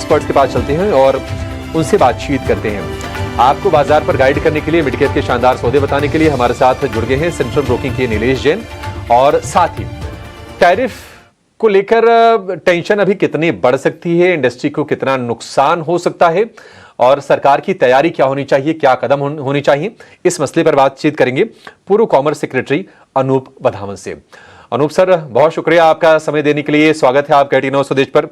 Experts के पास चलते हैं और उनसे बातचीत करते हैं। आपको बाजार पर गाइड करने के लिए, मिडकैप के शानदार सौदे बताने के लिए हमारे साथ जुड़ गए हैं सेंट्रल ब्रोकिंग के नीलेश जैन। और साथ ही टैरिफ को लेकर टेंशन अभी कितनी बढ़ सकती है, इंडस्ट्री को कितना नुकसान हो सकता है और सरकार की तैयारी क्या होनी चाहिए, क्या कदम होनी चाहिए, इस मसले पर बातचीत करेंगे पूर्व कॉमर्स सेक्रेटरी अनूप बधावन से। अनूप सर, बहुत शुक्रिया आपका समय देने के लिए। स्वागत है आपका 18 स्वदेश पर।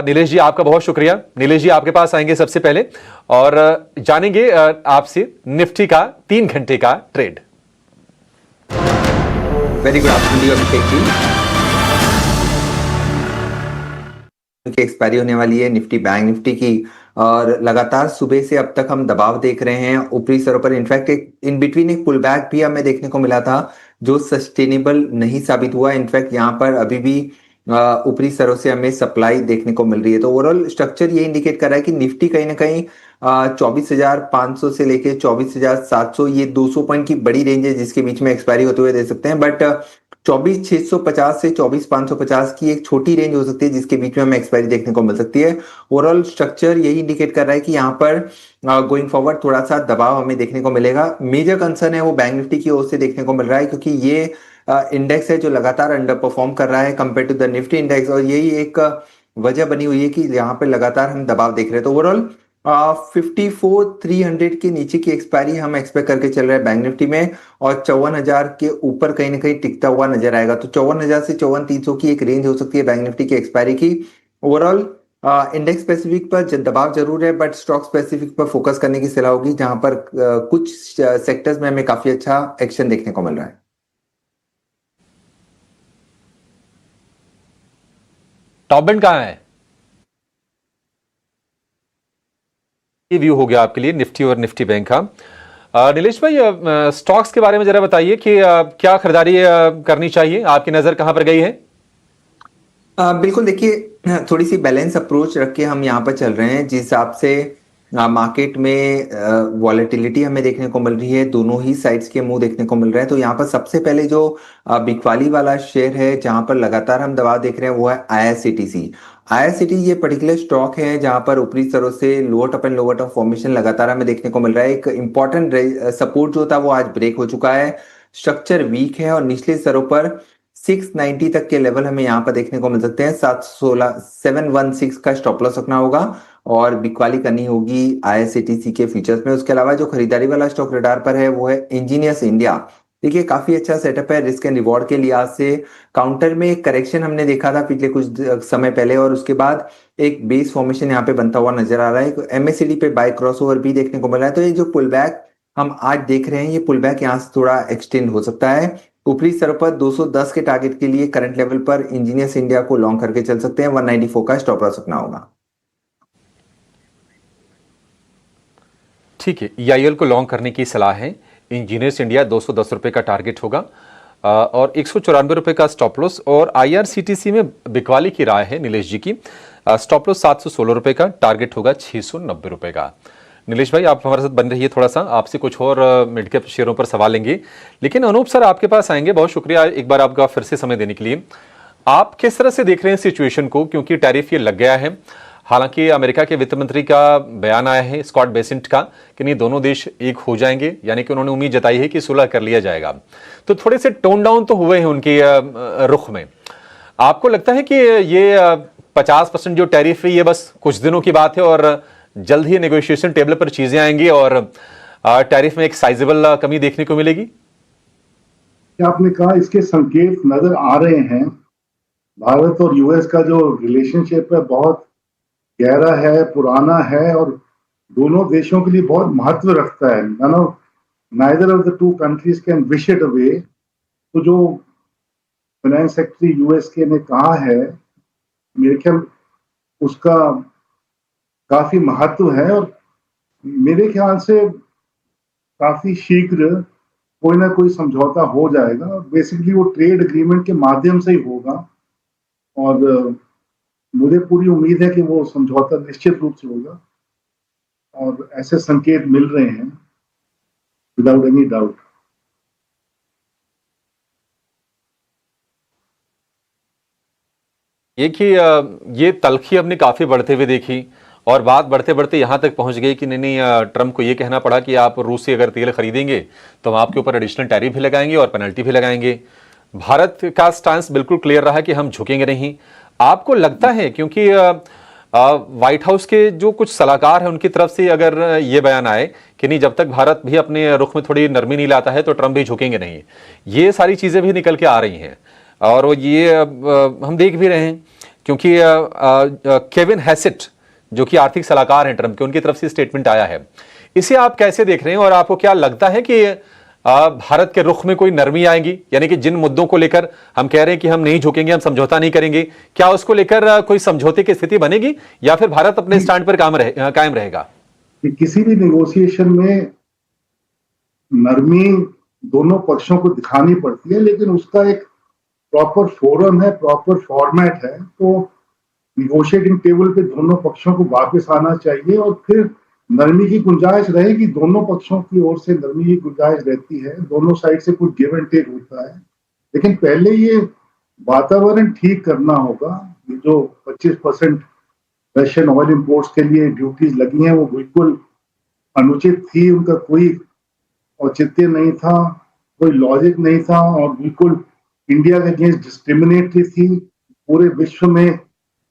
नीलेश जी, आपका बहुत शुक्रिया। नीलेश जी आपके पास आएंगे सबसे पहले और जानेंगे आपसे निफ्टी का 3 घंटे का trade. Very good afternoon Abhishek ji. Expiry होने वाली है निफ्टी बैंक निफ्टी की और लगातार सुबह से अब तक हम दबाव देख रहे हैं ऊपरी स्तरों पर। इनफैक्ट एक इन बिटवीन एक पुल बैक भी हमें देखने को मिला था जो सस्टेनेबल नहीं साबित हुआ। इनफैक्ट यहाँ पर अभी भी ऊपरी स्तरों से हमें सप्लाई देखने को मिल रही है। तो ओवरऑल स्ट्रक्चर ये इंडिकेट कर रहा है कि निफ्टी कहीं ना कहीं 24,500 से लेके 24,700, ये 200 पॉइंट की बड़ी रेंज है जिसके बीच में एक्सपायरी होते हुए दे सकते हैं। बट 24,650 से 24,550 की एक छोटी रेंज हो सकती है जिसके बीच में हमें एक्सपायरी देखने को मिल सकती है। ओवरऑल स्ट्रक्चर यही इंडिकेट कर रहा है कि यहाँ पर गोइंग फॉरवर्ड थोड़ा सा दबाव हमें देखने को मिलेगा। मेजर कंसर्न है वो बैंक निफ्टी की ओर से देखने को मिल रहा है क्योंकि ये इंडेक्स है जो लगातार अंडर परफॉर्म कर रहा है compare to the Nifty index, और यही एक वजह बनी हुई है कि यहाँ पे लगातार हम दबाव देख रहे हैं। तो ओवरऑल 54,300 के नीचे की एक्सपायरी हम एक्सपेक्ट करके चल रहे हैं बैंक निफ्टी में और 54,000 के ऊपर कहीं ना कहीं टिकता हुआ नजर आएगा। तो 54,000 से 54,300 की एक रेंज हो सकती है बैंक निफ्टी की एक्सपायरी की। ओवरऑल इंडेक्स स्पेसिफिक पर दबाव जरूर है बट स्टॉक स्पेसिफिक पर फोकस करने की सलाह होगी जहां पर कुछ सेक्टर्स में हमें काफी अच्छा एक्शन देखने को मिल रहा है। टॉप बैंड कहां है? ये व्यू हो गया आपके लिए निफ्टी और निफ्टी बैंक का। नीलेश भाई, स्टॉक्स के बारे में जरा बताइए कि क्या खरीदारी करनी चाहिए, आपकी नजर कहां पर गई है? बिल्कुल, देखिए थोड़ी सी बैलेंस अप्रोच रख के हम यहाँ पर चल रहे हैं जिस हिसाब से मार्केट में वॉलेटिलिटी हमें देखने को मिल रही है, दोनों ही साइड्स के मुंह देखने को मिल रहे हैं। तो यहाँ पर सबसे पहले जो बिकवाली वाला शेयर है जहां पर लगातार हम दबाव देख रहे हैं वो है आईआरसीटीसी। आईआरसीटीसी ये पर्टिकुलर स्टॉक है जहां पर ऊपरी स्तरों से lower top and lower top formation लगातार हमें देखने को मिल रहा है। एक इंपॉर्टेंट सपोर्ट जो था वो आज ब्रेक हो चुका है, स्ट्रक्चर वीक है और निचले स्तरों पर 690 तक के लेवल हमें यहाँ पर देखने को मिल सकते हैं। 716 का स्टॉप लॉस रखना होगा और बिकवाली करनी होगी आईआरसीटीसी के फीचर्स में। उसके अलावा जो खरीदारी वाला स्टॉक रडार पर है वो है इंजीनियर्स इंडिया। देखिए काफी अच्छा सेटअप है रिस्क एंड रिवॉर्ड के लिहाज से। काउंटर में एक करेक्शन हमने देखा था पिछले कुछ समय पहले और उसके बाद एक बेस फॉर्मेशन यहाँ पे बनता हुआ नजर आ रहा है। एमएससीडी पे बाय क्रॉसओवर भी देखने को मिल रहा है। तो ये जो पुल बैक हम आज देख रहे हैं ये पुल बैक यहाँ से थोड़ा एक्सटेंड हो सकता है। ऊपरी स्तर पर 210 के टारगेट के लिए करंट लेवल पर इंजीनियर्स इंडिया को लॉन्ग करके चल सकते हैं। 194 का स्टॉप लॉस रखना होगा। ठीक है, ईआईएल को लॉन्ग करने की सलाह है। इंजीनियर्स इंडिया 210 रुपए का टारगेट होगा और 194 रुपए का स्टॉप लॉस। और आईआरसीटीसी में बिकवाली की राय है नीलेश जी की। स्टॉप लॉस 716 रुपए का, टारगेट होगा 690 रुपए का। नीलेश भाई, आप हमारे साथ बन रहिए, थोड़ा सा आपसे कुछ और मिड कैप शेयरों पर सवाल लेंगे, लेकिन अनूप सर आपके पास आएंगे। बहुत शुक्रिया एक बार आपका फिर से समय देने के लिए। आप किस तरह से देख रहे हैं सिचुएशन को, क्योंकि टैरिफ ये लग गया है। हालांकि अमेरिका के वित्त मंत्री का बयान आया है स्कॉट बेसेंट का कि नहीं, दोनों देश एक हो जाएंगे, यानी कि उन्होंने उम्मीद जताई है कि सुलह कर लिया जाएगा। तो थोड़े से टोन डाउन तो हुए हैं उनके रुख में। आपको लगता है कि ये 50% जो टैरिफ है ये बस कुछ दिनों की बात है और जल्द ही नेगोशिएशन टेबल पर चीजें आएंगी और टैरिफ में एक साइजेबल कमी देखने को मिलेगी? आपने कहा इसके संकेत नजर आ रहे हैं। भारत और यूएस का जो रिलेशनशिप है बहुत गहरा है, पुराना है और दोनों देशों के लिए बहुत महत्व रखता है। Neither of the two countries can wish it away. तो जो फाइनेंस सेक्रेटरी यूएस के ने कहा है, मेरे ख्याल उसका काफी महत्व है और मेरे ख्याल से काफी शीघ्र कोई ना कोई समझौता हो जाएगा। बेसिकली वो ट्रेड एग्रीमेंट के माध्यम से ही होगा और मुझे पूरी उम्मीद है कि वो समझौता निश्चित रूप से होगा और ऐसे संकेत मिल रहे हैं विदाउट एनी डाउट। ये कि ये तलखी अपनी काफी बढ़ते हुए देखी और बात बढ़ते बढ़ते यहां तक पहुंच गई कि नहीं नहीं, ट्रंप को ये कहना पड़ा कि आप रूस से अगर तेल खरीदेंगे तो हम आपके ऊपर एडिशनल टैरिफ भी लगाएंगे और पेनल्टी भी लगाएंगे। भारत का स्टांस बिल्कुल क्लियर रहा कि हम झुकेंगे नहीं। आपको लगता है क्योंकि व्हाइट हाउस के जो कुछ सलाहकार हैं उनकी तरफ से अगर ये बयान आए कि नहीं, जब तक भारत भी अपने रुख में थोड़ी नरमी नहीं लाता है तो ट्रंप भी झुकेंगे नहीं, ये सारी चीजें भी निकल के आ रही हैं और वो ये हम देख भी रहे हैं क्योंकि केविन हैसेट जो कि आर्थिक सलाहकार हैं ट्रंप के, उनकी तरफ से स्टेटमेंट आया है। इसे आप कैसे देख रहे हैं और आपको क्या लगता है कि भारत के रुख में कोई नरमी आएगी, यानी कि जिन मुद्दों को लेकर हम कह रहे हैं कि हम नहीं झुकेंगे, हम समझौता नहीं करेंगे, क्या उसको लेकर कोई समझौते की स्थिति बनेगी या फिर भारत अपने स्टैंड पर कायम रहेगा? कि किसी भी नेगोशिएशन में नरमी दोनों पक्षों को दिखानी पड़ती है, लेकिन उसका एक प्रॉपर फोरम है, प्रॉपर फॉर्मेट है। तो निगोशिएटिंग टेबल पे दोनों पक्षों को वापस आना चाहिए और फिर नरमी की गुंजाइश रहेगी। दोनों पक्षों की ओर से नरमी की गुंजाइश रहती है, दोनों साइड से कुछ गिव एंड टेक होता है, लेकिन पहले ये वातावरण ठीक करना होगा। ये जो 25% रशियन ऑयल इंपोर्ट्स के लिए ड्यूटीज लगी हैं वो बिल्कुल अनुचित थी, उनका कोई औचित्य नहीं था, कोई लॉजिक नहीं था और बिल्कुल इंडिया के अगेंस्ट डिस्क्रिमिनेटरी थी। पूरे विश्व में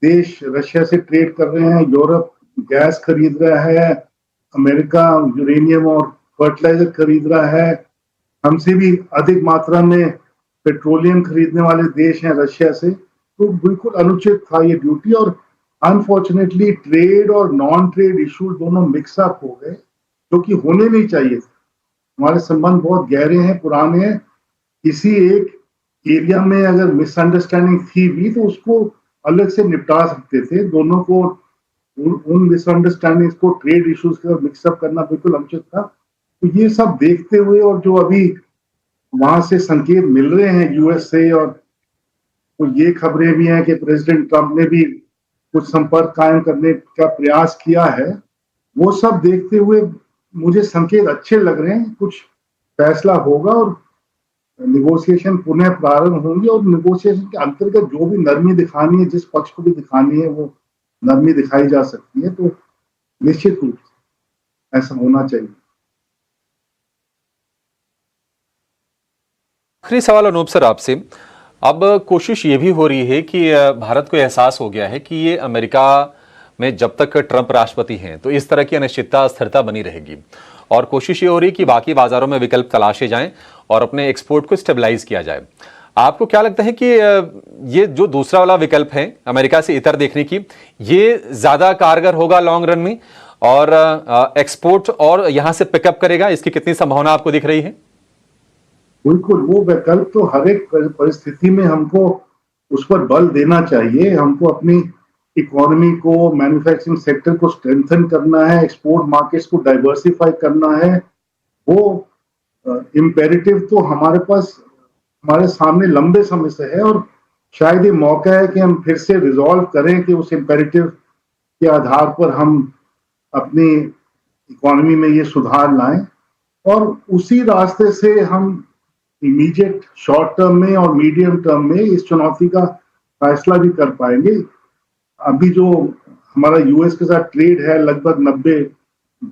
देश रशिया से ट्रेड कर रहे हैं, यूरोप गैस खरीद रहा है, अमेरिका यूरेनियम और फर्टिलाइजर खरीद रहा है, हमसे भी अधिक मात्रा में पेट्रोलियम खरीदने वाले देश हैं रशिया से। तो बिल्कुल अनुचित था ये ड्यूटी और अनफॉर्चुनेटली ट्रेड और नॉन ट्रेड इशू दोनों मिक्सअप हो गए, जो कि होने नहीं चाहिए थे। हमारे संबंध बहुत गहरे हैं, पुराने हैं। किसी एक एरिया में अगर मिसअंडरस्टैंडिंग थी भी तो उसको अलग से निपटा सकते थे। दोनों को उन मिसअंडरस्टैंडिंग्स को ट्रेड इश्यूज के साथ मिक्सअप करना बिल्कुल अनुचित था। तो ये सब देखते हुए और जो अभी वहां से संकेत मिल रहे हैं यूएस से, और तो ये खबरें भी हैं कि प्रेसिडेंट ट्रंप ने भी कुछ संपर्क कायम करने का प्रयास किया है, वो सब देखते हुए मुझे संकेत अच्छे लग रहे हैं। कुछ फैसला होगा और निगोशिएशन पुनः प्रारंभ होंगे और निगोशिएशन के अंतर्गत जो भी नरमी दिखानी है, जिस पक्ष को भी दिखानी है, वो नरमी दिखाई जा सकती है। तो निश्चित रूप से ऐसा होना चाहिए। आखिरी सवाल अनूप सर आपसे, अब कोशिश ये भी हो रही है कि भारत को एहसास हो गया है कि ये अमेरिका में जब तक ट्रंप राष्ट्रपति हैं तो इस तरह की अनिश्चितता अस्थिरता बनी रहेगी और कोशिश ये हो रही है कि बाकी बाजारों में विकल्प तलाशे जाएं और अपने एक्सपोर्ट को स्टेबलाइज किया जाए। आपको क्या लगता है कि ये जो दूसरा वाला विकल्प है अमेरिका से इतर देखने की, ये ज्यादा कारगर होगा लॉन्ग रन में और एक्सपोर्ट और यहां से पिकअप करेगा? इसकी कितनी संभावना आपको दिख रही है? बिल्कुल, वो विकल्प तो हर एक परिस्थिति में हमको उस पर बल देना चाहिए। हमको अपनी इकोनॉमी को, मैन्युफैक्चरिंग सेक्टर को स्ट्रेंथन करना है, एक्सपोर्ट मार्केट्स को डाइवर्सिफाई करना है। वो इम्पेरेटिव तो हमारे पास, हमारे सामने लंबे समय से है और शायद ये मौका है कि हम फिर से रिजॉल्व करें कि उस इम्पेरेटिव के आधार पर हम अपनी इकोनॉमी में ये सुधार लाएं और उसी रास्ते से हम इमीडिएट शॉर्ट टर्म में और मीडियम टर्म में इस चुनौती का फैसला भी कर पाएंगे। अभी जो हमारा यूएस के साथ ट्रेड है, लगभग 90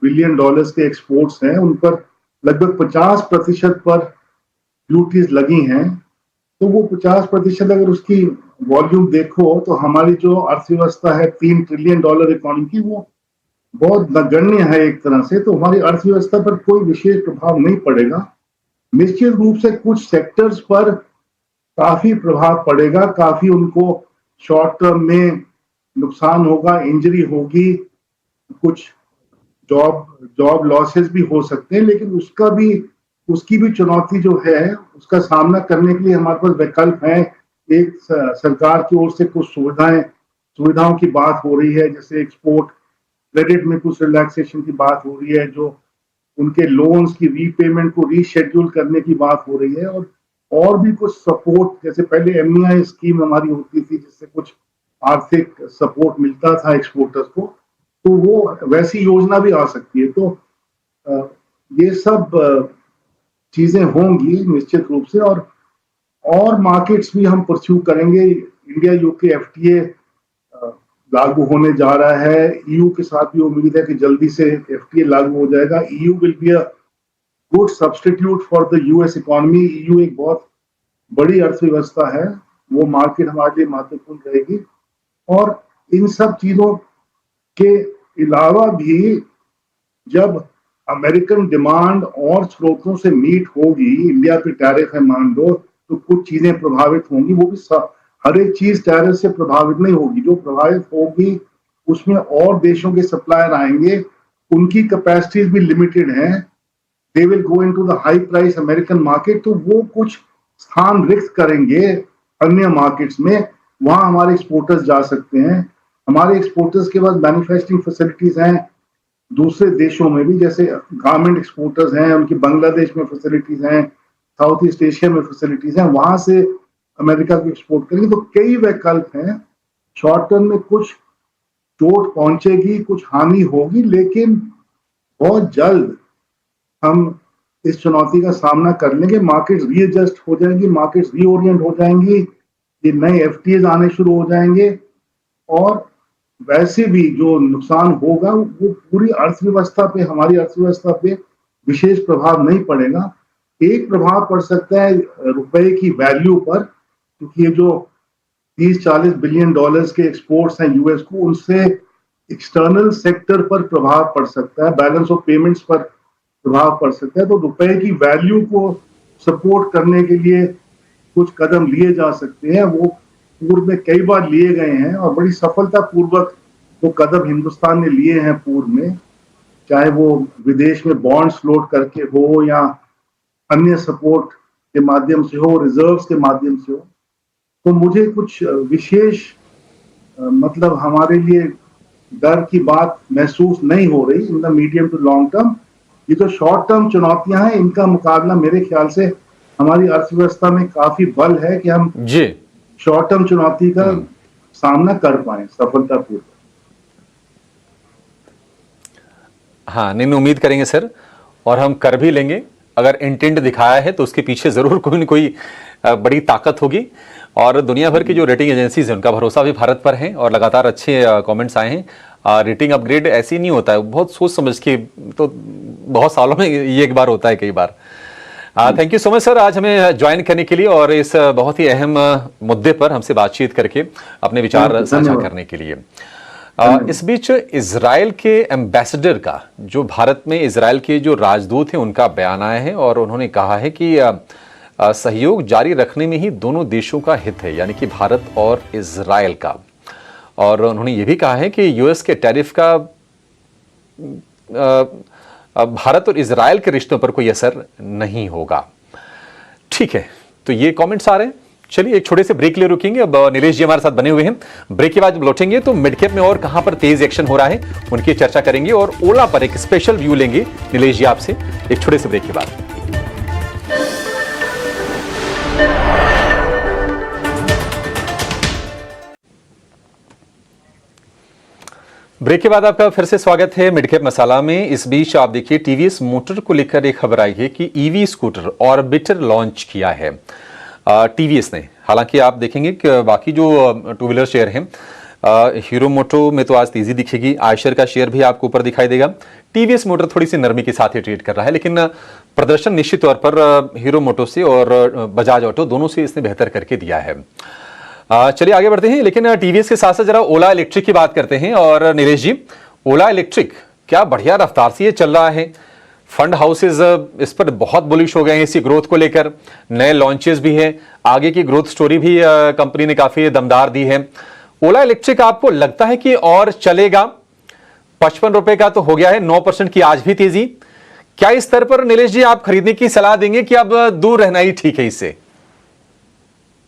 बिलियन डॉलर्स के एक्सपोर्ट्स हैं, उन पर लगभग 50% पर ड्यूटीज लगी हैं। तो वो 50% अगर उसकी वॉल्यूम देखो तो हमारी जो अर्थव्यवस्था है $3 ट्रिलियन इकोनॉमी की, वो बहुत नगण्य है एक तरह से। तो हमारी अर्थव्यवस्था पर कोई विशेष प्रभाव नहीं पड़ेगा। निश्चित रूप से कुछ सेक्टर्स पर काफी प्रभाव पड़ेगा, काफी उनको शॉर्ट टर्म में नुकसान होगा, इंजरी होगी, कुछ जॉब लॉसेस भी हो सकते हैं, लेकिन उसकी भी चुनौती जो है उसका सामना करने के लिए हमारे पास विकल्प है। एक सरकार की ओर से कुछ सुविधाओं की बात हो रही है, जैसे एक्सपोर्ट क्रेडिट में कुछ रिलैक्सेशन की बात हो रही है, जो उनके लोन्स की रीपेमेंट को रीशेड्यूल करने की बात हो रही है, और भी कुछ सपोर्ट, जैसे पहले एमईआई स्कीम हमारी होती थी जिससे कुछ आर्थिक सपोर्ट मिलता था एक्सपोर्टर्स को, तो वो वैसी योजना भी आ सकती है। तो ये सब चीजें होंगी निश्चित रूप से, और मार्केट्स भी हम परस्यू करेंगे। इंडिया यूके एफटीए लागू होने जा रहा है। ईयू के साथ भी उम्मीद है कि जल्दी से एफटीए लागू हो जाएगा। EU will be a good substitute for the US economy. EU एक बहुत बड़ी अर्थव्यवस्था है, वो मार्केट हमारे लिए महत्वपूर्ण रहेगी। और इन सब चीजों के अलावा भी जब अमेरिकन डिमांड और स्रोतों से मीट होगी, इंडिया पे टैरिफ है मान लो, तो कुछ चीजें प्रभावित होंगी। वो भी हर एक चीज टैरिफ से प्रभावित नहीं होगी, जो प्रभावित होगी उसमें और देशों के सप्लायर आएंगे, उनकी कैपेसिटीज भी लिमिटेड हैं। They will go into the high price American market, तो वो कुछ स्थान रिक्त करेंगे अन्य मार्केट्स में, वहां हमारे एक्सपोर्टर्स जा सकते हैं। हमारे एक्सपोर्टर्स के पास मैन्युफैक्चरिंग फैसिलिटीज हैं दूसरे देशों में भी, जैसे गारमेंट एक्सपोर्टर्स हैं, उनकी बांग्लादेश में फैसिलिटीज हैं, साउथ ईस्ट एशिया में फैसिलिटीज हैं, वहां से अमेरिका को एक्सपोर्ट करेंगे। तो कई वैकल्प हैं। शॉर्ट टर्म में कुछ चोट पहुंचेगी, कुछ हानि होगी, लेकिन बहुत जल्द हम इस चुनौती का सामना कर लेंगे। मार्केट्स रीएडजस्ट हो जाएंगी, मार्केट्स रीओरिएंट हो जाएंगी, ये नए एफटीएज आने शुरू हो जाएंगे, और वैसे भी जो नुकसान होगा वो पूरी अर्थव्यवस्था पे, हमारी अर्थव्यवस्था पे विशेष प्रभाव नहीं पड़ेगा। एक प्रभाव पड़ सकता है रुपए की वैल्यू पर, क्योंकि ये जो 30-40 बिलियन डॉलर्स के एक्सपोर्ट्स हैं यूएस को, उनसे एक्सटर्नल सेक्टर पर प्रभाव पड़ सकता है, बैलेंस ऑफ पेमेंट्स पर प्रभाव पड़ सकता है। तो रुपए की वैल्यू को सपोर्ट करने के लिए कुछ कदम लिए जा सकते हैं, वो पूर्व में कई बार लिए गए हैं और बड़ी सफलता पूर्वक वो कदम हिंदुस्तान ने लिए हैं पूर्व में, चाहे वो विदेश में बॉन्ड्स फ्लोट करके हो या अन्य सपोर्ट के माध्यम से हो, रिजर्व्स के माध्यम से हो। तो मुझे कुछ विशेष मतलब हमारे लिए डर की बात महसूस नहीं हो रही in the medium to long term. ये जो शॉर्ट टर्म चुनौतियां हैं, इनका मुकाबला मेरे ख्याल से हमारी अर्थव्यवस्था में काफी बल है कि हम जी शॉर्ट टर्म चुनौती का सामना कर पाए सफलतापूर्वक। हाँ, नहीं उम्मीद करेंगे सर, और हम कर भी लेंगे। अगर इंटेंट दिखाया है तो उसके पीछे जरूर कोई न कोई बड़ी ताकत होगी, और दुनिया भर की जो रेटिंग एजेंसीज हैं उनका भरोसा भी भारत पर है, और लगातार अच्छे कमेंट्स आए हैं। रेटिंग अपग्रेड ऐसे नहीं होता है, बहुत सोच समझ के, तो बहुत सालों में ये एक बार होता है, कई बार। Thank you so much sir, आज हमें ज्वाइन करने के लिए और इस बहुत ही अहम मुद्दे पर हमसे बातचीत करके अपने विचार साझा करने के लिए। इस बीच इजराइल के एम्बेसडर का, जो भारत में इजराइल के जो राजदूत हैं, उनका बयान आया है, और उन्होंने कहा है कि सहयोग जारी रखने में ही दोनों देशों का हित है, यानी कि भारत और इजराइल का। और उन्होंने ये भी कहा है कि यूएस के टैरिफ का भारत और इजराइल के रिश्तों पर कोई असर नहीं होगा। ठीक है, तो ये कमेंट्स आ रहे हैं। चलिए एक छोटे से ब्रेक ले रुकेंगे। अब नीलेश जी हमारे साथ बने हुए हैं। ब्रेक के बाद लौटेंगे तो मिड कैप में और कहां पर तेज एक्शन हो रहा है उनकी चर्चा करेंगे, और ओला पर एक स्पेशल व्यू लेंगे नीलेश जी आपसे, एक छोटे से ब्रेक के बाद। ब्रेक के बाद आपका फिर से स्वागत है मिड कैप मसाला में। इस बीच आप देखिए टीवीएस मोटर को लेकर एक खबर आई है कि ईवी स्कूटर ऑर्बिटर लॉन्च किया है टीवीएस ने। हालांकि आप देखेंगे कि बाकी जो टू व्हीलर शेयर हैं, हीरो मोटो में तो आज तेजी दिखेगी, आयशर का शेयर भी आपको ऊपर दिखाई देगा। टीवीएस मोटर थोड़ी सी नरमी के साथ ही ट्रेड कर रहा है, लेकिन प्रदर्शन निश्चित तौर पर हीरो मोटो से और बजाज ऑटो दोनों से इसने बेहतर करके दिया है। चलिए आगे बढ़ते हैं, लेकिन टीवीएस के साथ साथ जरा ओला इलेक्ट्रिक की बात करते हैं। और नीलेश जी, ओला इलेक्ट्रिक क्या बढ़िया रफ्तार से ये चल रहा है, फंड हाउसेज इस पर बहुत बुलिश हो गए हैं, इसी ग्रोथ को लेकर नए लॉन्चेस भी हैं, आगे की ग्रोथ स्टोरी भी कंपनी ने काफी दमदार दी है। ओला इलेक्ट्रिक आपको लगता है कि और चलेगा? 55 रुपए का तो हो गया है, 9% की आज भी तेजी। क्या इस स्तर पर नीलेश जी आप खरीदने की सलाह देंगे कि अब दूर रहना ही ठीक है इससे?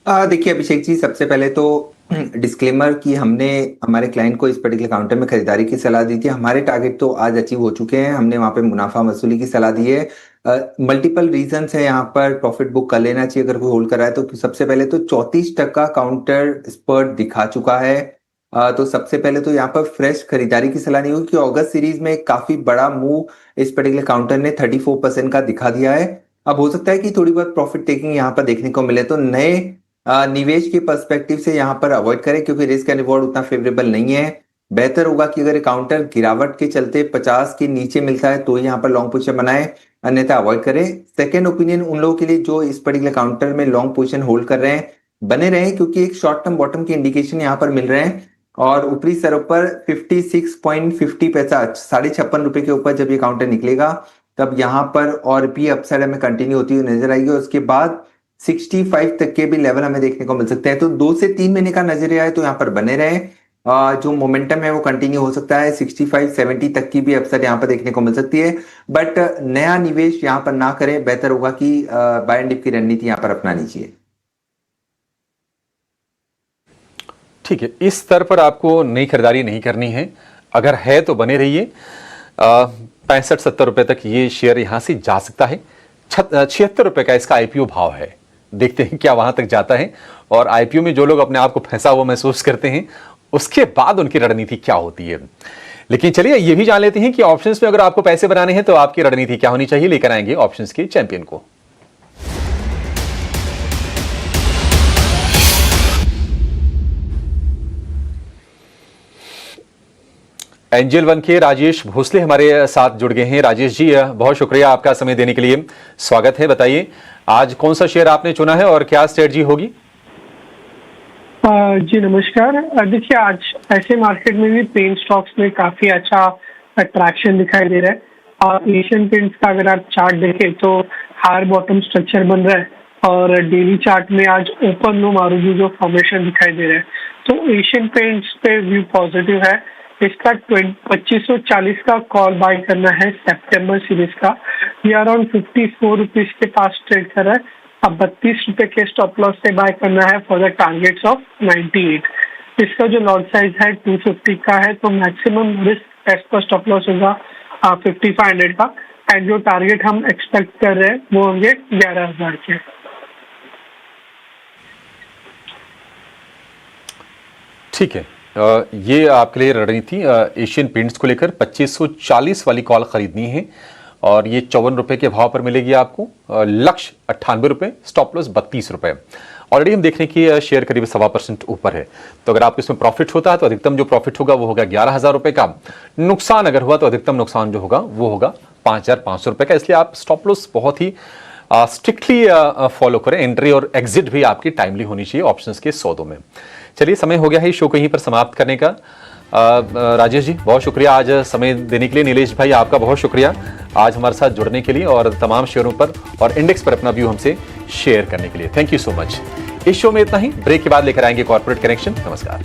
देखिए अभिषेक जी, सबसे पहले तो डिस्क्लेमर कि हमने हमारे क्लाइंट को इस पर्टिकुलर काउंटर में खरीदारी की सलाह दी थी। हमारे टारगेट तो आज अचीव हो चुके हैं, हमने वहां पे मुनाफा वसूली की सलाह दी है। मल्टीपल रीजंस है यहाँ पर, प्रॉफिट बुक कर लेना चाहिए अगर कोई होल्ड कर रहा है तो। सबसे पहले तो 34% काउंटर स्पर्ट दिखा चुका है, तो सबसे पहले तो यहाँ पर फ्रेश खरीदारी की सलाह नहीं होगी, कि अगस्त सीरीज में काफी बड़ा मूव इस पर्टिकुलर काउंटर ने 34% का दिखा दिया है। अब हो सकता है कि थोड़ी बहुत प्रॉफिट टेकिंग यहाँ पर देखने को मिले, तो नए निवेश के पर्सपेक्टिव से यहाँ पर अवॉइड करें क्योंकि रिस्क एंड रिवॉर्ड उतना फेवरेबल नहीं है। बेहतर होगा कि अगर काउंटर गिरावट के चलते 50 के नीचे मिलता है तो ही यहाँ पर लॉन्ग पोजीशन बनाए, अन्यथा अवॉइड करें। सेकेंड ओपिनियन उन लोगों के लिए जो इस पर्टिकुलर काउंटर में लॉन्ग पोजीशन होल्ड कर रहे हैं, बने रहे क्योंकि एक शॉर्ट टर्म बॉटम के इंडिकेशन यहाँ पर मिल रहे हैं और ऊपरी स्तरों पर 56.50 पैसा 56.5 रुपए के ऊपर जब ये काउंटर निकलेगा तब यहाँ पर और भी अपसाइड हमें कंटिन्यू होती हुई नजर आएगी और उसके बाद 65 तक के भी लेवल हमें देखने को मिल सकते हैं। तो 2 से 3 महीने का नजरिया है तो यहाँ पर बने रहे। जो मोमेंटम है वो कंटिन्यू हो सकता है, 65-70 तक की भी अपसाइड यहाँ पर देखने को मिल सकती है, बट नया निवेश यहाँ पर ना करें। बेहतर होगा कि बाय एंड डिप की रणनीति यहाँ पर अपनानी चाहिए। ठीक है, इस स्तर पर आपको नई खरीदारी नहीं करनी है, अगर है तो बने रहिए। 65-70 रुपए तक ये शेयर यहां से जा सकता है। 76 रुपए का इसका आईपीओ भाव है, देखते हैं क्या वहां तक जाता है और आईपीओ में जो लोग अपने आप को फंसा हुआ महसूस करते हैं उसके बाद उनकी रणनीति क्या होती है। लेकिन चलिए ये भी जान लेते हैं कि ऑप्शंस में अगर आपको पैसे बनाने हैं तो आपकी रणनीति क्या होनी चाहिए। लेकर आएंगे ऑप्शंस के चैंपियन को। एंजल वन के राजेश भोसले हमारे साथ जुड़ गए हैं। राजेश जी, बहुत शुक्रिया आपका समय देने के लिए, स्वागत है। बताइए आज कौन सा शेयर आपने चुना है और क्या स्ट्रेटजी होगी? जी नमस्कार। देखिए आज ऐसे मार्केट में भी पेंट स्टॉक्स में काफी अच्छा अट्रैक्शन दिखाई दे रहा है और एशियन पेंट्स का अगर आप चार्ट देखें तो हायर बॉटम स्ट्रक्चर बन रहा है और डेली चार्ट में आज ओपन लो मारूंगी जो फॉर्मेशन दिखाई दे रहा है, तो एशियन पेंट्स पे व्यू पॉजिटिव है। इसका 2540 का कॉल बाय करना है सितंबर सीरीज का। ये अराउंड 54 रुपीज के पास ट्रेड कर रहा है। अब 32 रुपए के स्टॉप लॉस से बाय करना है फॉर द टारगेट्स ऑफ 98। इसका जो लॉट साइज है 250 का है, तो maximum risk as per stop loss होगा 5500 का एंड जो टारगेट हम एक्सपेक्ट कर रहे हैं वो होंगे 11,000 के। ठीक है, ये आपके लिए रणनीति एशियन पेंट्स को लेकर 2540 वाली कॉल खरीदनी है और ये 54 रुपए के भाव पर मिलेगी आपको। लक्ष्य 98 रुपए, स्टॉप लॉस 32 रुपए। ऑलरेडी हम देख रहे हैं कि शेयर करीब 1.25% ऊपर है, तो अगर आपको इसमें प्रॉफिट होता है तो अधिकतम जो प्रॉफिट होगा वो होगा 11,000 रुपए का। नुकसान अगर हुआ तो अधिकतम नुकसान जो होगा वो होगा 5,500 रुपए का। इसलिए आप स्टॉप लॉस बहुत ही स्ट्रिक्टली फॉलो करें। एंट्री और एग्जिट भी आपकी टाइमली होनी चाहिए ऑप्शंस के सौदों में। चलिए समय हो गया है शो को यहीं पर समाप्त करने का। राजेश जी बहुत शुक्रिया आज समय देने के लिए। नीलेश भाई आपका बहुत शुक्रिया आज हमारे साथ जुड़ने के लिए और तमाम शेयरों पर और इंडेक्स पर अपना व्यू हमसे शेयर करने के लिए। Thank you so much. इस शो में इतना ही, ब्रेक के बाद लेकर आएंगे कॉर्पोरेट कनेक्शन। नमस्कार।